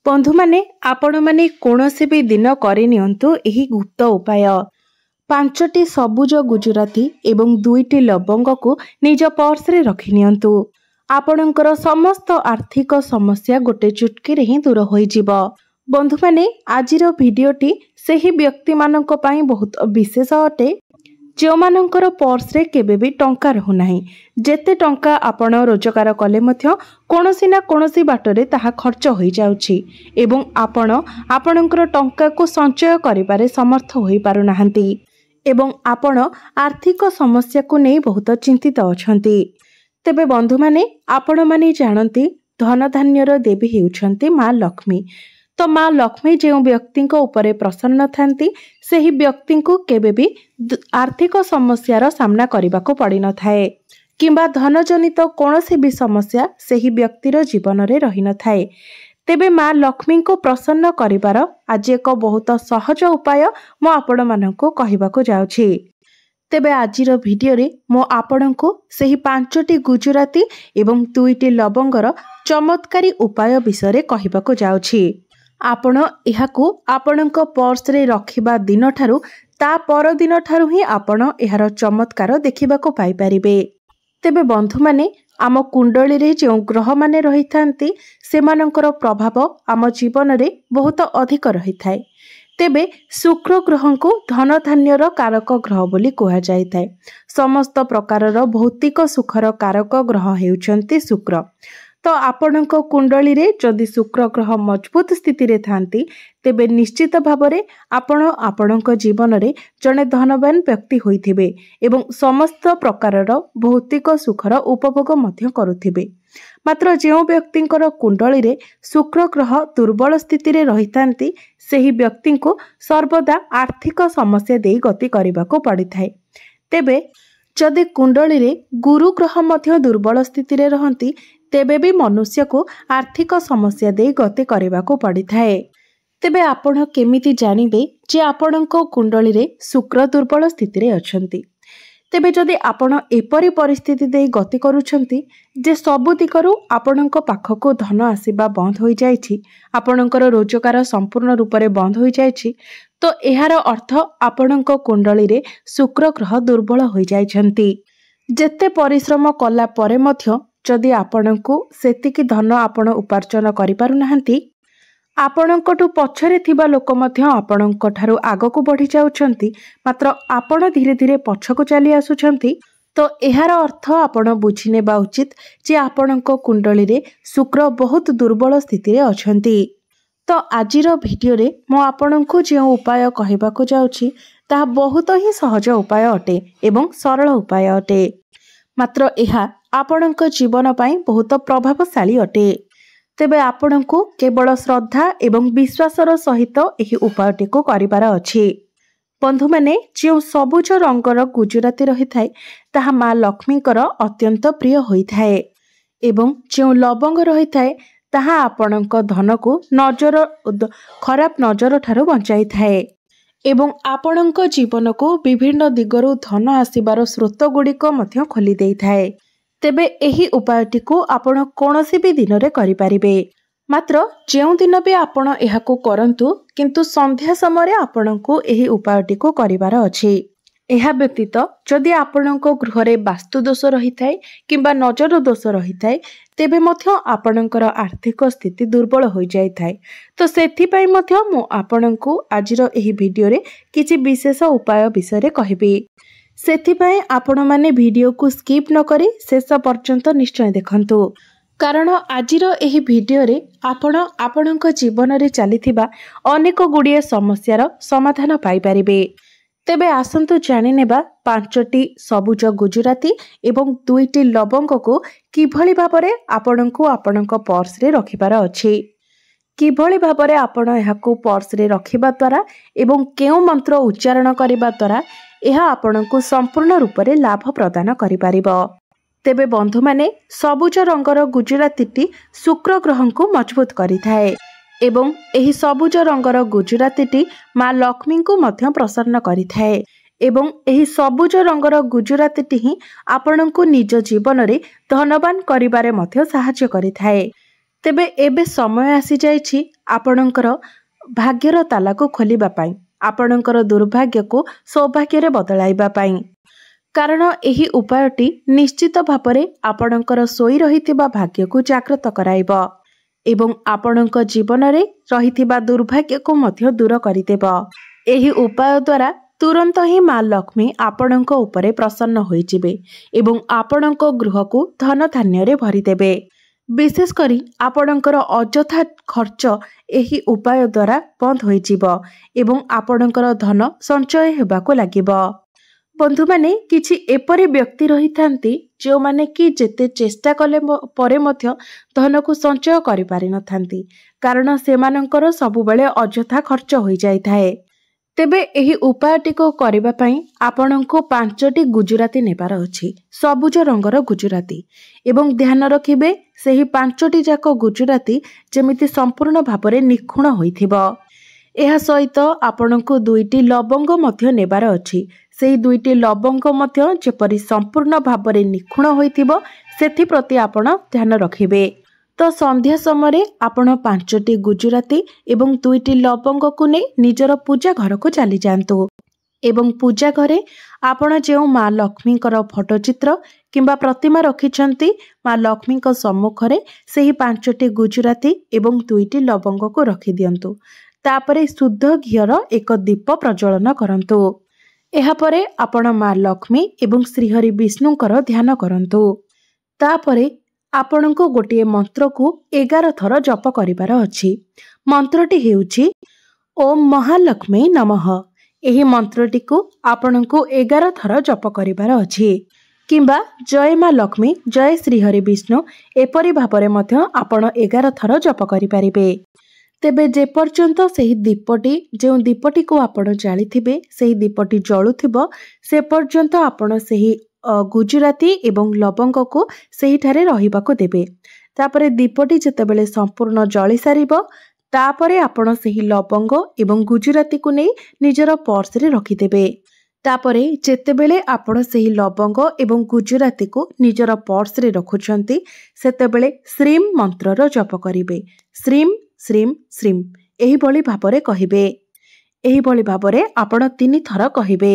बंधु माने आपण माने कोनोसी भी दिन करनियंतु एही गुप्त उपाय। 5टी सबुज गुजराती एवं 2टी लवंग को निज पर्स रे रखिनियंतु। आपणकर समस्त आर्थिक समस्या गोटे चुटकी रे ही दूर होई जिवो। बंधु माने आजिर भिडियोटी सेही व्यक्ति मानक पई बहुत विशेष अटे जो मानकर पर्स रे केबे भी टंका रहु नाही। जेते टंका आपण रोजगार कले मध्य कोनोसी ना कोनोसी बाटरे ताहा खर्च होई जाउछि एवं आपण आपणकर टंका को संचय करिबारे समर्थ होई पारु नाहंती एवं आपण आर्थिक समस्या को नै बहुत चिंतित अछंती। तेबे बंधु माने आपण माने जानती धन धान्यर देवी हेउछंती मां लक्ष्मी। तो मां लक्ष्मी जो व्यक्ति उपरे प्रसन्न थांती सेही व्यक्ति को केबे भी आर्थिक समस्यार सामना करने को पड़ न थाए किंबा धन जनित कौनसी भी समस्या सेही व्यक्तिर जीवन रे रही न थाए। तेबे मां लक्ष्मी को प्रसन्न करिवार आज एक बहुत सहज उपाय मो आपण मानकु कहिबाको जाउछि। तेबे आजिर भिडियो रे मो आपणको सेही 5टी गुजराती एवं 2टी लवंगर चमत्कारी उपाय विषय कहिबाको जाउछि। आपण एहाकू आपणक पर्स रे रखिबा दिन ठारू ता पर दिन ठारू ही आपण एहार चमत्कार देखिबाको पाई परिबे। तेबे बंधु माने आम कुंडली रे जो ग्रह माने रही थांती सेमानकर प्रभाव आम जीवन रे बहुत अधिक रही थाए। तेबे शुक्र ग्रह को धन धान्यर कारक ग्रह बोली कहा जाय थाए। समस्त प्रकारर भौतिक सुखर कारक ग्रह हेउचंती शुक्र। तो आपणक कुंडली रे जदि शुक्र ग्रह मजबूत स्थिति रे थांती तेबे निश्चित भावरे आपण आपणक जीवन रे जने धनवान व्यक्ति होइथिबे एवं समस्त प्रकारर भौतिक सुखर उपभोग मध्य करुथिबे। मात्र जो व्यक्तिंकर कुंडली रे शुक्र ग्रह दुर्बल स्थिति रे रहितांती सेही व्यक्ति को सर्वदा आर्थिक समस्या देई गति करिबाको पड़िथाए। तेबे जदि कुंडली रे गुरु ग्रह मध्य दुर्बल स्थिति रे रहंती तेबे भी मनुष्य को आर्थिक समस्या दे गति करबाको पड़िथाए। तेबे आपण केमिति जानिबे जे आपणको कुंडली रे शुक्र दुर्बल स्थिति रे अछंती। तेबे जदि आपण एपरि परिस्थिति दे गति करूछंती जे सबु दिकरु आपणको पाखको धन आसीबा बंद होई जायछि, आपणकर रोजगार संपूर्ण रूप रे बंद होई जायछि, तो एहार अर्थ आपणको कुंडली रे शुक्र ग्रह दुर्बल होई जायछंती। जेते परिश्रम कला परे मध्य जदि आपणको सेतिकी धन आपण उपार्जन करि पारु नाहंती, आपणकटु पछरे थिबा लोक मध्य आपणक ठारू आगको बढ़ी जाउछंती, मात्र आपण धीरे धीरे पछको चली आसुछंती, तो एहार अर्थ आपण बुझी नेबा उचित जे आपणक कुंडली रे शुक्र बहुत दुर्बल स्थिति रे अछंती। तो आजिर भिडियो रे मो आपणको जे उपाय कहिबाको जाउछि ता बहुत ही सहज उपाय अटे एवं सरल उपाय अटे, मात्र एहा आपणक जीवन पाई बहुत प्रभावशाली अटे। तेबे आपणको केवल श्रद्धा एवं विश्वासर सहित एही उपायटी को करिबार अछि। बंधु माने जो सबुज रंगर गुजराती रही थाए ताहा मां लक्ष्मीकर अत्यंत प्रिय होई थाए एवं जो लवंग रही थाए ताहा आपणक धन को खराब नजर ठारू बंचाई थाए एवं आपणक जीवन को विभिन्न दिगरु धन आसीबार स्रोत गुड़िक मध्य खोली देई थाए। तेबे एही उपायटी को आपण कोनोसी भी दिन रे करि परिबे, मात्र जेउ दिन भी आपण एहाको करंतु किंतु संध्या समय आपणको एही उपायटी को करिवार अछि। एहा व्यतीत जदि आपणको गृह रे वास्तु दोष रही थाए किंबा नजर दोष रही थाए तेबे मध्य आपणकर आर्थिक स्थिति दुर्बल होई जाय थाए। तो सेथि पई मध्य मो आपणको आजिर एही भिडियो रे किछि विशेष उपाय विषय रे कहिबी। सेथिपाई आपण माने वीडियो को स्किप न करी शेष पर्यंत निश्चय देखंतु, कारण आजिर एही वीडियो रे आपण आपणक जीवन रे चलीथिबा अनेक गुड़िए समस्यार समाधान पाई परिबे। तेबे आसंतु जानि नेबा 5टी सबुज गुजराती एवं 2टी लवंग को किभली भाबरे आपणको आपणक पर्स रे रखिबार अछि। किभली भाबरे आपण एहाको पर्स रे रखिबा द्वारा एवं केउ मंत्र उच्चारण करिबा द्वारा यह आपणको संपूर्ण रूप से लाभ प्रदान करि परिबो। तेबे बंधु माने सबुज रंगर गुजरातीटी शुक्र ग्रह को मजबूत करि थाए एवं एही सबुज रंगर गुजरातीटी मां लक्ष्मी को मध्य प्रसन्न करि थाए एवं एही सबुज रंगर गुजरातीटी ही आपणको निज जीवन रे धनवान करिबारे मध्य सहाय्य करि थाए। ତେବେ ଏବେ ସମୟ ଆସିଯାଇଛି ଆପଣଙ୍କର ଭାଗ୍ୟର ତାଲାକୁ ଖୋଲିବା ପାଇଁ, ଆପଣଙ୍କର ଦୁର୍ଭାଗ୍ୟକୁ ସୌଭାଗ୍ୟରେ ବଦଳାଇବା ପାଇଁ। କାରଣ ଏହି ଉପାୟଟି ନିଶ୍ଚିତ ଭାବରେ ଆପଣଙ୍କର ଶୋଇ ରହିଥିବା ଭାଗ୍ୟକୁ ଜାଗ୍ରତ କରାଇବ ଏବଂ ଆପଣଙ୍କ ଜୀବନରେ ରହିଥିବା ଦୁର୍ଭାଗ୍ୟକୁ ମଧ୍ୟ ଦୂର କରିଦେବ। ଏହି ଉପାୟ ଦ୍ୱାରା ତୁରନ୍ତ ହିଁ ମା ଲକ୍ଷ୍ମୀ ଆପଣଙ୍କ ଉପରେ ପ୍ରସନ୍ନ ହୋଇଯିବେ ଏବଂ ଆପଣଙ୍କ ଗୃହକୁ ଧନ ଧାନ୍ୟରେ ଭରିଦେବେ। ବିଶେଷ କରି ଆପଣଙ୍କର ଅଯଥା ଖର୍ଚ୍ଚ ଏହି ଉପାୟ ଦ୍ୱାରା ବନ୍ଦ ହୋଇଯିବ ଏବଂ ଆପଣଙ୍କର ଧନ ସଞ୍ଚୟ ହେବାକୁ ଲାଗିବ। ବନ୍ଧୁମାନେ, କିଛି ଏପରି ବ୍ୟକ୍ତି ରହିଥାନ୍ତି ଯେଉଁମାନେ କି ଯେତେ ଚେଷ୍ଟା କଲେ ପରେ ମଧ୍ୟ ଧନକୁ ସଞ୍ଚୟ କରିପାରିନଥାନ୍ତି, କାରଣ ସେମାନଙ୍କର ସବୁବେଳେ ଅଯଥା ଖର୍ଚ୍ଚ ହୋଇଯାଇଥାଏ। ତେବେ ଏହି ଉପାୟଟିକୁ କରିବା ପାଇଁ ଆପଣଙ୍କୁ 5ଟି ଗୁଜୁରାତି ନେବାର ଅଛି, ସବୁଜ ରଙ୍ଗର ଗୁଜୁରାତି, ଏବଂ ଧ୍ୟାନ ରଖିବେ ସେହି 5ଟି ଯାକ ଗୁଜୁରାତି ଯେମିତି ସମ୍ପୂର୍ଣ୍ଣ ଭାବରେ ନିଖୁଣ ହୋଇଥିବ। ଏହା ସହିତ ଆପଣଙ୍କୁ 2ଟି ଲବଙ୍ଗ ମଧ୍ୟ ନେବାର ଅଛି। ସେହି 2ଟି ଲବଙ୍ଗ ମଧ୍ୟ ଯେପରି ସମ୍ପୂର୍ଣ୍ଣ ଭାବରେ ନିଖୁଣ ହୋଇଥିବ ସେଥିପ୍ରତି ଆପଣ ଧ୍ୟାନ ରଖିବେ। ତ ସନ୍ଧ୍ୟା ସମୟରେ ଆପଣ 5ଟି ଗୁଜୁରାତି ଏବଂ 2ଟି ଲବଙ୍ଗକୁ ନେଇ ନିଜର ପୂଜା ଘରକୁ ଚାଲିଯାଆନ୍ତୁ ଏବଂ ପୂଜା ଘରେ ଆପଣ ଯେଉଁ ମା ଲକ୍ଷ୍ମୀଙ୍କର ଫଟୋଚିତ୍ର କିମ୍ବା ପ୍ରତିମା ରଖିଛନ୍ତି, ମା ଲକ୍ଷ୍ମୀଙ୍କ ସମ୍ମୁଖରେ ସେହି 5ଟି ଗୁଜୁରାତି ଏବଂ 2ଟି ଲବଙ୍ଗକୁ ରଖିଦିଅନ୍ତୁ। ତାପରେ ଶୁଦ୍ଧ ଘିଅର ଏକ ଦୀପ ପ୍ରଜ୍ୱଳନ କରନ୍ତୁ। ଏହାପରେ ଆପଣ ମା ଲକ୍ଷ୍ମୀ ଏବଂ ଶ୍ରୀହରି ବିଷ୍ଣୁଙ୍କର ଧ୍ୟାନ କରନ୍ତୁ। ତାପରେ ଆପଣଙ୍କୁ ଗୋଟିଏ ମନ୍ତ୍ରକୁ 11 ଥର ଜପ କରିବାର ଅଛି। ମନ୍ତ୍ରଟି ହେଉଛି ଓମ୍ ମହାଲକ୍ଷ୍ମୀ ନମଃ। ଏହି ମନ୍ତ୍ରଟିକୁ ଆପଣଙ୍କୁ 11 ଥର ଜପ କରିବାର ଅଛି କିମ୍ବା ଜୟ ମା ଲକ୍ଷ୍ମୀ ଜୟ ଶ୍ରୀହରି ବିଷ୍ଣୁ ଏପରି ଭାବରେ ମଧ୍ୟ ଆପଣ 11 ଥର ଜପ କରିପାରିବେ। ତେବେ ଯେପର୍ଯ୍ୟନ୍ତ ସେହି ଦୀପଟି ଯେଉଁ ଦୀପଟିକୁ ଆପଣ ଜାଳିଥିବେ ସେହି ଦୀପଟି ଜଳୁଥିବ ସେ ପର୍ଯ୍ୟନ୍ତ ଆପଣ ସେହି ଗୁଜୁରାତି ଏବଂ ଲବଙ୍ଗକୁ ସେହିଠାରେ ରହିବାକୁ ଦେବେ। ତାପରେ ଦୀପଟି ଯେତେବେଳେ ସମ୍ପୂର୍ଣ୍ଣ ଜଳି ସାରିବ ତାପରେ ଆପଣ ସେହି ଲବଙ୍ଗ ଏବଂ ଗୁଜୁରାତିକୁ ନେଇ ନିଜର ପର୍ସରେ ରଖିଦେବେ। ତାପରେ ଯେତେବେଳେ ଆପଣ ସେହି ଲବଙ୍ଗ ଏବଂ ଗୁଜୁରାତିକୁ ନିଜର ପର୍ସରେ ରଖୁଛନ୍ତି ସେତେବେଳେ ଶ୍ରୀମ୍ ମନ୍ତ୍ରର ଜପ କରିବେ। ଶ୍ରୀମ୍ ଶ୍ରୀମ୍ ଶ୍ରୀମ୍ ଏହିଭଳି ଭାବରେ କହିବେ। ଏହିଭଳି ଭାବରେ ଆପଣ 3 ଥର କହିବେ।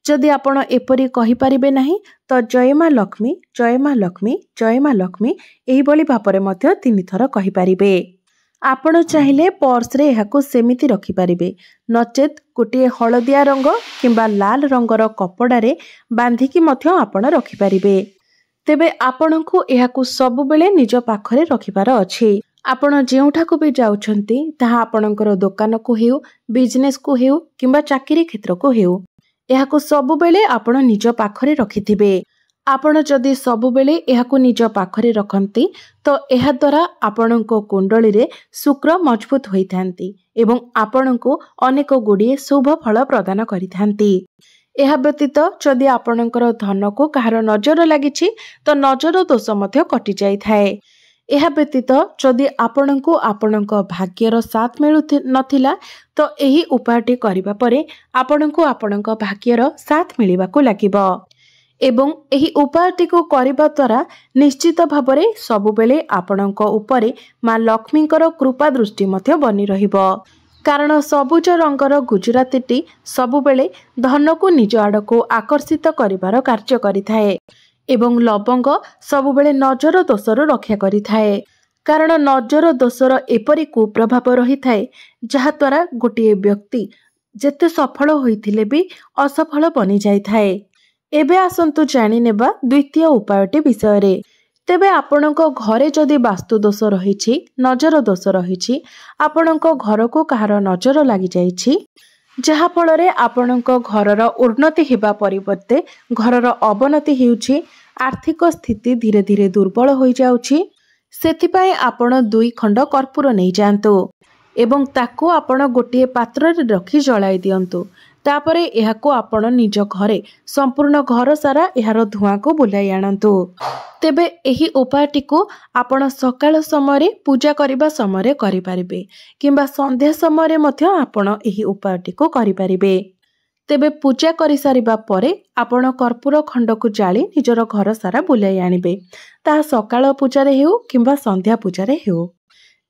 ଯଦି ଆପଣ ଏପରି କହିପାରିବେ ନାହିଁ ତ ଜୟ ମା ଲକ୍ଷ୍ମୀ ଜୟ ମା ଲକ୍ଷ୍ମୀ ଜୟ ମା ଲକ୍ଷ୍ମୀ ଏହିଭଳି ଭାବରେ ମଧ୍ୟ 3 ଥର କହିପାରିବେ। ଆପଣ ଚାହିଁଲେ ପର୍ସରେ ଏହାକୁ ସେମିତି ରଖିପାରିବେ, ନଚେତ୍ ଗୋଟିଏ ହଳଦିଆ ରଙ୍ଗ କିମ୍ବା ଲାଲ ରଙ୍ଗର କପଡ଼ାରେ ବାନ୍ଧିକି ମଧ୍ୟ ଆପଣ ରଖିପାରିବେ। ତେବେ ଆପଣଙ୍କୁ ଏହାକୁ ସବୁବେଳେ ନିଜ ପାଖରେ ରଖିବାର ଅଛି। ଆପଣ ଯେଉଁଠାକୁ ବି ଯାଉଛନ୍ତି ତାହା ଆପଣଙ୍କର ଦୋକାନକୁ ହେଉ, ବିଜନେସକୁ ହେଉ କିମ୍ବା ଚାକିରି କ୍ଷେତ୍ରକୁ ହେଉ, ଏହାକୁ ସବୁବେଳେ ଆପଣ ନିଜ ପାଖରେ ରଖିଥିବେ। ଆପଣ ଯଦି ସବୁବେଳେ ଏହାକୁ ନିଜ ପାଖରେ ରଖନ୍ତି ତ ଏହାଦ୍ୱାରା ଆପଣଙ୍କ କୁଣ୍ଡଳୀରେ ଶୁକ୍ର ମଜବୁତ ହୋଇଥାନ୍ତି ଏବଂ ଆପଣଙ୍କୁ ଅନେକ ଗୁଡ଼ିଏ ଶୁଭ ଫଳ ପ୍ରଦାନ କରିଥାନ୍ତି। ଏହା ବ୍ୟତୀତ ଯଦି ଆପଣଙ୍କର ଧନକୁ କାହାର ନଜର ଲାଗିଛି ତ ନଜର ଦୋଷ ମଧ୍ୟ କଟିଯାଇଥାଏ। ଏହା ବ୍ୟତୀତ ଯଦି ଆପଣଙ୍କୁ ଆପଣଙ୍କ ଭାଗ୍ୟର ସାଥ ମିଳୁନଥିଲା ତ ଏହି ଉପାୟଟି କରିବା ପରେ ଆପଣଙ୍କୁ ଆପଣଙ୍କ ଭାଗ୍ୟର ସାଥ ମିଳିବାକୁ ଲାଗିବ ଏବଂ ଏହି ଉପାୟଟିକୁ କରିବା ଦ୍ୱାରା ନିଶ୍ଚିତ ଭାବରେ ସବୁବେଳେ ଆପଣଙ୍କ ଉପରେ ମା ଲକ୍ଷ୍ମୀଙ୍କର କୃପା ଦୃଷ୍ଟି ମଧ୍ୟ ବନି ରହିବ। କାରଣ ସବୁଜ ରଙ୍ଗର ଗୁଜୁରାତିଟି ସବୁବେଳେ ଧନକୁ ନିଜ ଆଡ଼କୁ ଆକର୍ଷିତ କରିବାର କାର୍ଯ୍ୟ କରିଥାଏ ଏବଂ ଲବଙ୍ଗ ସବୁବେଳେ ନଜର ଦୋଷରୁ ରକ୍ଷା କରିଥାଏ। କାରଣ ନଜର ଦୋଷର ଏପରି କୁପ୍ରଭାବ ରହିଥାଏ ଯାହାଦ୍ୱାରା ଗୋଟିଏ ବ୍ୟକ୍ତି ଯେତେ ସଫଳ ହୋଇଥିଲେ ବି ଅସଫଳ ବନିଯାଇଥାଏ। ଏବେ ଆସନ୍ତୁ ଜାଣିନେବା ଦ୍ୱିତୀୟ ଉପାୟଟି ବିଷୟରେ। ତେବେ ଆପଣଙ୍କ ଘରେ ଯଦି ବାସ୍ତୁ ଦୋଷ ରହିଛି, ନଜର ଦୋଷ ରହିଛି, ଆପଣଙ୍କ ଘରକୁ କାହାର ନଜର ଲାଗିଯାଇଛି ଯାହାଫଳରେ ଆପଣଙ୍କ ଘରର ଉନ୍ନତି ହେବା ପରିବର୍ତ୍ତେ ଘରର ଅବନତି ହେଉଛି, ଆର୍ଥିକ ସ୍ଥିତି ଧୀରେ ଧୀରେ ଦୁର୍ବଳ ହୋଇଯାଉଛି, ସେଥିପାଇଁ ଆପଣ 2 ଖଣ୍ଡ କର୍ପୂର ନେଇଯାଆନ୍ତୁ ଏବଂ ତାକୁ ଆପଣ ଗୋଟିଏ ପାତ୍ରରେ ରଖି ଜଳାଇ ଦିଅନ୍ତୁ। ତାପରେ ଏହାକୁ ଆପଣ ନିଜ ଘରେ ସମ୍ପୂର୍ଣ୍ଣ ଘର ସାରା ଏହାର ଧୂଆଁକୁ ବୁଲାଇ ଆଣନ୍ତୁ। ତେବେ ଏହି ଉପାୟଟିକୁ ଆପଣ ସକାଳ ସମୟରେ ପୂଜା କରିବା ସମୟରେ କରିପାରିବେ କିମ୍ବା ସନ୍ଧ୍ୟା ସମୟରେ ମଧ୍ୟ ଆପଣ ଏହି ଉପାୟଟିକୁ କରିପାରିବେ। तेबे पूजा करि सारिबा परे आपण कर्पूर खंड को जाली निजर घर सारा बुलाई आनिबे। ताहा सकाळ पूजारे हेउ किंबा संध्या पूजारे हेउ।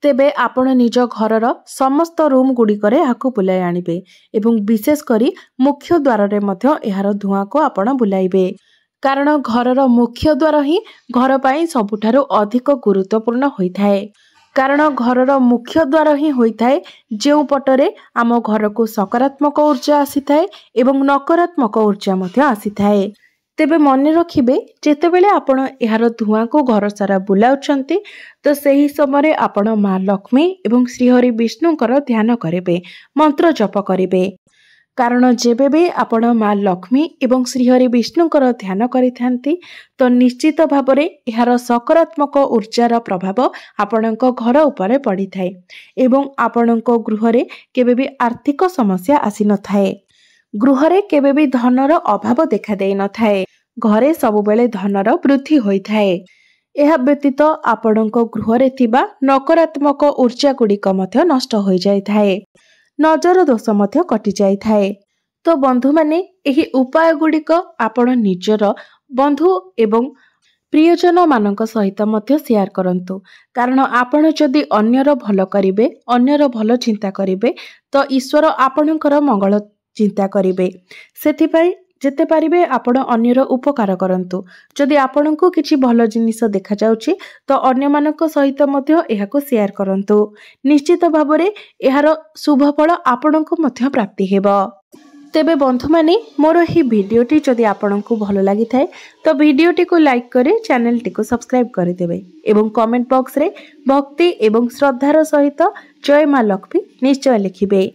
तेबे आपण निज घरर समस्त रूम गुड़िकरे याकू बुलाई आनिबे एवं विशेष करी मुख्य द्वार रे मध्य एहार धुआं को आपण बुलाइबे। कारण घरर मुख्य द्वार ही घर पाई सबुठारु अधिक गुरुत्वपूर्ण होइथाए। कारण घरर मुख्य द्वार ही होइथाए जेउ पटरे आम घर को सकारात्मक ऊर्जा आसीथाए एवं नकारात्मक ऊर्जा मध्य आसीथाए। तेबे मन रखिबे जेतेबेले आपण एहार धुआं को घर सारा बुलाउछंती तो सही समय आपण माँ लक्ष्मी एवं श्रीहरि विष्णुकर ध्यान करेबे, मंत्र जप करेबे। कारण जेबे भी आपण माँ लक्ष्मी एवं श्रीहरि विष्णुकर ध्यान करिथांती तो निश्चित भावरे एहार सकारात्मक ऊर्जार प्रभाव आपणक घर उपरे पड़ी थाए एवं आपणक गृहरे केबे भी आर्थिक समस्या आसी न थाए। गृहरे केबे भी धनर अभाव देखा देई न थाए। घरे सबुबेले धनर वृद्धि होई थाए। एहा व्यतीत आपणक गृहरे थिबा नकारात्मक ऊर्जा गुड़िक मध्य नष्ट होई जाई थाए। नजर दोष मध्य कटि जाई थाए। तो बंधु माने एही उपाय गुड़िक आपण निजर बंधु एवं प्रियजन मानक सहित मध्य शेयर करंतु। कारण आपण जदि अन्यर भल करिवे, अन्यर भल चिंता करिवे तो ईश्वर आपणकर मंगल चिंता करिवे। सेथिपाई जेते पारिबे आपण अन्यर उपकार करंतु। जदि आपणको किछि भल जिनिस देखा जाउछि तो अन्य मानक सहित मध्य एहाको शेयर करंतु। निश्चित भाबरे एहार शुभ फल आपणको मध्य प्राप्ति हेबो। तेबे बंधु माने मोर ही भिडियोटी जदि आपणको भल लागि थाए तो भिडियोटी को लाइक करे चैनल टी को सब्सक्राइब कर देबे एवं कमेंट बॉक्स रे भक्ति एवं श्रद्धार सहित जय माँ लक्ष्मी निश्चय लिखिबे।